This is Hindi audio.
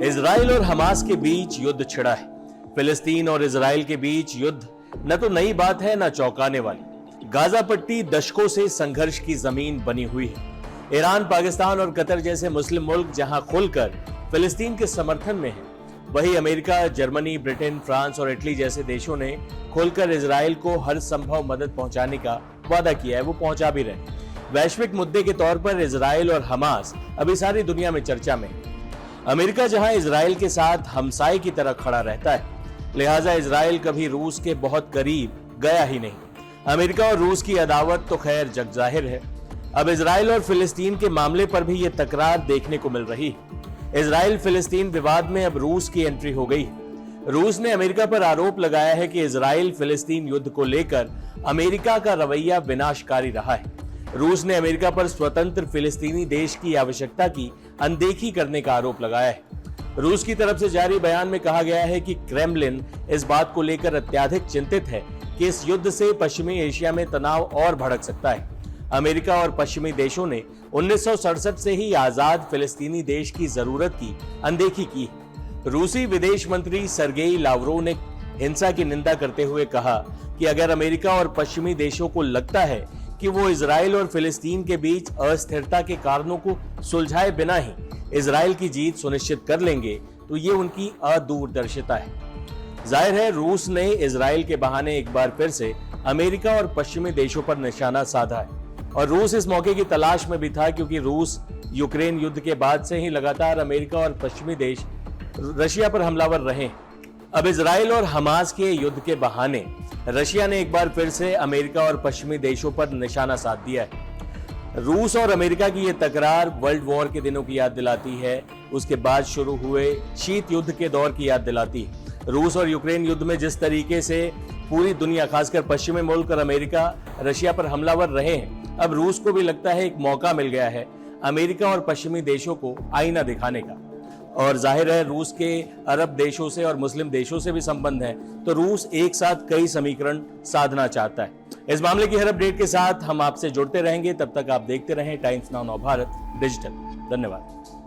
इजराइल और हमास के बीच युद्ध छिड़ा है। फिलिस्तीन और इजराइल के बीच युद्ध न तो नई बात है न चौंकाने वाली। गाजा पट्टी दशकों से संघर्ष की जमीन बनी हुई है। ईरान, पाकिस्तान और कतर जैसे मुस्लिम मुल्क जहां खुलकर फिलिस्तीन के समर्थन में हैं, वहीं अमेरिका, जर्मनी, ब्रिटेन, फ्रांस और इटली जैसे देशों ने खुलकर इजराइल को हर संभव मदद पहुंचाने का वादा किया है। वो पहुंचा भी रहे। वैश्विक मुद्दे के तौर पर इजराइल और हमास अभी सारी दुनिया में चर्चा में है। अमेरिका जहां इजराइल के साथ हमसाये की तरह खड़ा रहता है, लिहाजा इजराइल कभी रूस के बहुत करीब गया ही नहीं। अमेरिका और रूस की अदावत तो खैर जग जाहिर है। अब इजराइल और फिलिस्तीन के मामले पर भी ये तकरार देखने को मिल रही है। इजराइल फिलिस्तीन विवाद में अब रूस की एंट्री हो गई है। रूस ने अमेरिका पर आरोप लगाया है कि इजराइल फिलिस्तीन युद्ध को लेकर अमेरिका का रवैया विनाशकारी रहा है। रूस ने अमेरिका पर स्वतंत्र फिलिस्तीनी देश की आवश्यकता की अनदेखी करने का आरोप लगाया है। रूस की तरफ से जारी बयान में कहा गया है कि क्रेमलिन इस बात को लेकर अत्यधिक चिंतित है कि इस युद्ध से पश्चिमी एशिया में तनाव और भड़क सकता है। अमेरिका और पश्चिमी देशों ने 1967 से ही आजाद फिलिस्तीनी देश की जरूरत की अनदेखी की है। रूसी विदेश मंत्री सर्गेई लावरोव ने हिंसा की निंदा करते हुए कहा कि अगर अमेरिका और पश्चिमी देशों को लगता है कि वो इजराइल और फिलिस्तीन के बीच अस्थिरता के कारणों को सुलझाए बिना ही इजराइल की जीत सुनिश्चित कर लेंगे, तो ये उनकी अदूरदर्शिता है। जाहिर है रूस ने इजराइल के बहाने एक बार फिर से अमेरिका और पश्चिमी देशों पर निशाना साधा है और रूस इस मौके की तलाश में भी था, क्योंकि रूस यूक्रेन युद्ध के बाद से ही लगातार अमेरिका और पश्चिमी देश रशिया पर हमलावर रहे। अब इजराइल और हमास के युद्ध के बहाने रशिया ने एक बार फिर से अमेरिका और पश्चिमी देशों पर निशाना साध दिया है। रूस और अमेरिका की यह तकरार वर्ल्ड वॉर के दिनों की याद दिलाती है, उसके बाद शुरू हुए शीत युद्ध के दौर की याद दिलाती है। रूस और यूक्रेन युद्ध में जिस तरीके से पूरी दुनिया, खासकर पश्चिमी मुल्क और अमेरिका रशिया पर हमलावर रहे हैं, अब रूस को भी लगता है एक मौका मिल गया है अमेरिका और पश्चिमी देशों को आईना दिखाने का। और जाहिर है रूस के अरब देशों से और मुस्लिम देशों से भी संबंध है, तो रूस एक साथ कई समीकरण साधना चाहता है। इस मामले की हर अपडेट के साथ हम आपसे जुड़ते रहेंगे। तब तक आप देखते रहें टाइम्स नाउ नवभारत डिजिटल। धन्यवाद।